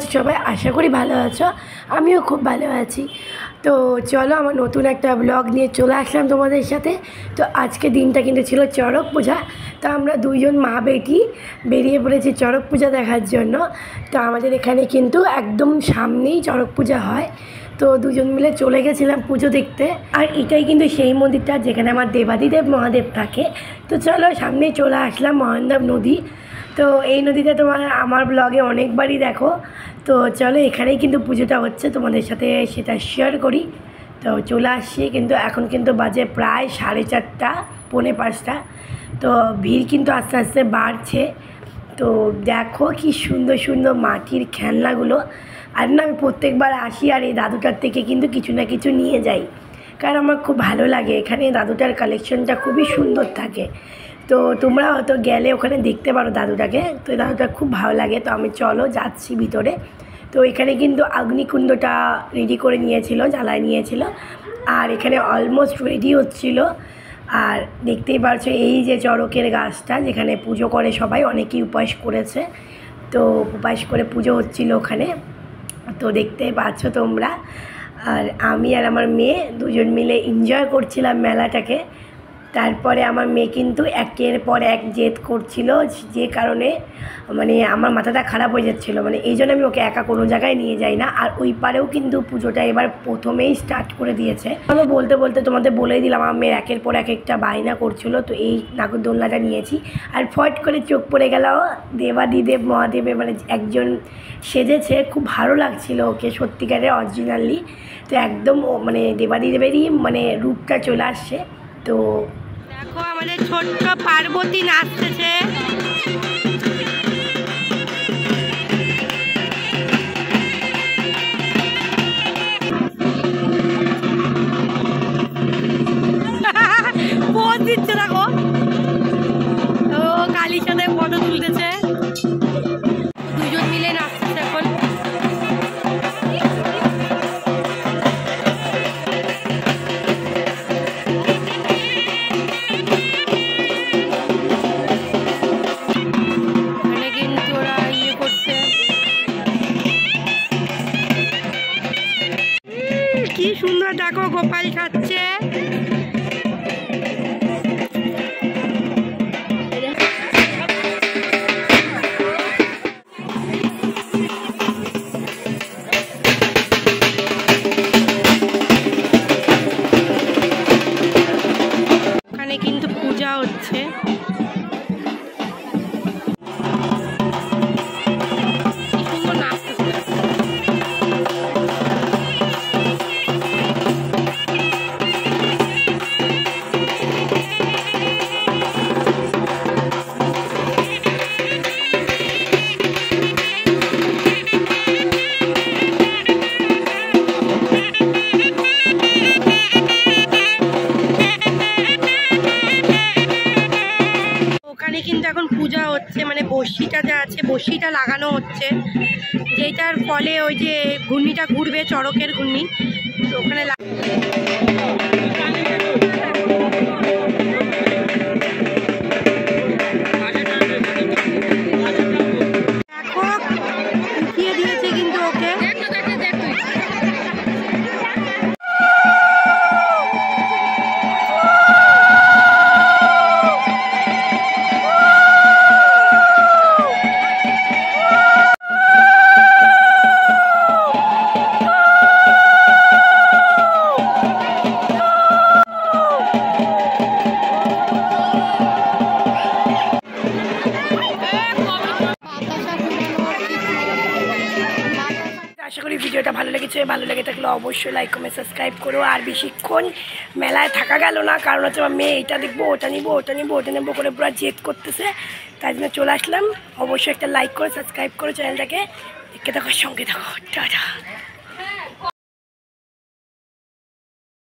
আছো সবাই? আশা করি ভালো আছো। আমিও খুব ভালো আছি। তো চলো আমার নতুন একটা ব্লগ নিয়ে চলে আসলাম তোমাদের সাথে। তো আজকে দিনটা কিন্তু ছিল চড়ক পূজা। তো আমরা দুইজন মা বেটি বেরিয়ে পড়েছি চড়ক পূজা দেখার জন্য। তো আমাদের এখানে কিন্তু একদম সামনেই চড়ক পূজা হয়। তো দুজন মিলে চলে গেছিলাম পুজো দেখতে। আর এটাই কিন্তু সেই মন্দিরটা যেখানে আমার দেবাদিদেব মহাদেব থাকে। তো চলো সামনেই চলে আসলাম মহাদেব নদী। তো এই নদীতে আমার ব্লগে অনেকবারই দেখো। তো চলো এখানেই কিন্তু পুজোটা হচ্ছে, তোমাদের সাথে সেটা শেয়ার করি। তো চলে আসছি, কিন্তু এখন কিন্তু বাজে প্রায় 4:30 পৌনে 5টা। তো ভিড় কিন্তু আস্তে আস্তে বাড়ছে। তো দেখো কি সুন্দর সুন্দর মাটির খেলনাগুলো। আর না, আমি প্রত্যেকবার আসি আর এই দাদুটার থেকে কিন্তু কিছু না কিছু নিয়ে যাই, কারণ আমার খুব ভালো লাগে। এখানে দাদুটার কালেকশনটা খুবই সুন্দর থাকে। তো তোমরা হয়তো গেলে ওখানে দেখতে পারো দাদুটাকে। তো দাদুটা খুব ভালো লাগে। তো আমি চলো যাচ্ছি ভিতরে। তো এখানে কিন্তু অগ্নিকুণ্ডটা রেডি করে নিয়েছিল, জ্বালায় নিয়েছিল। আর এখানে অলমোস্ট রেডি হচ্ছিল। আর দেখতেই পাচ্ছ এই যে চড়কের গাছটা যেখানে পুজো করে সবাই, অনেকেই উপাস করেছে। তো উপাস করে পুজো হচ্ছিল ওখানে। তো দেখতেই পাচ্ছ তোমরা। আর আমি আর আমার মেয়ে দুজন মিলে এনজয় করছিলাম মেলাটাকে। তারপরে আমার মেয়ে কিন্তু একের পর এক জেদ করছিল, যে কারণে মানে আমার মাথাটা খারাপ হয়ে যাচ্ছিলো। মানে এই জন্য আমি ওকে একা কোনো জায়গায় নিয়ে যাই না। আর ওই পারেও কিন্তু পুজোটা এবার প্রথমেই স্টার্ট করে দিয়েছে। আমি বলতে বলতে তোমাদের বলেই দিলাম, আমার মেয়ের একের পর এক একটা বায়না করছিল। তো এই নাগরদোলনাটা নিয়েছি। আর ফট করে চোখ পড়ে গেল দেবাদিদেব মহাদেবের, মানে একজন সেজেছে, খুব ভালো লাগছিল ওকে সত্যিকারের অরিজিনালি। তো একদম মানে দেবাদিদেবেরই মানে রূপটা চলে আসছে। তো দেখো আমাদের ছোট্ট পার্বতী নাচতেছে। পোজ দিচ্ছে দেখো। তো কালীর সাথে ফটো তুলতেছে, দুজন মিলে নাচতেছে এখন। কি সুন্দর দেখো গোপাল খাচ্ছে। ওখানে কিন্তু পূজা হচ্ছে। কিন্তু এখন পূজা হচ্ছে, মানে বড়শিটা যা আছে বড়শিটা লাগানো হচ্ছে, যেটার ফলে ওই যে ঘূর্ণিটা ঘুরবে, চড়কের ঘূর্ণি, ওখানে আশা করি ভিডিওটা ভালো লেগেছে। ভালো লেগে থাকলে অবশ্যই লাইক কমেন্ট সাবস্ক্রাইব করো। আর বেশিক্ষণ মেলায় থাকা গেল না, কারণ হচ্ছে আমার মেয়ে এটা দেখবো, ওটা নিবো, ওটা নিবো, ওটা নেবো করে পুরো জেদ করতেছে। তাই জন্য চলে আসলাম। অবশ্যই একটা লাইক করে সাবস্ক্রাইব করো চ্যানেলটাকে। দেখতে থাকো, সঙ্গে থাকো। টাটা।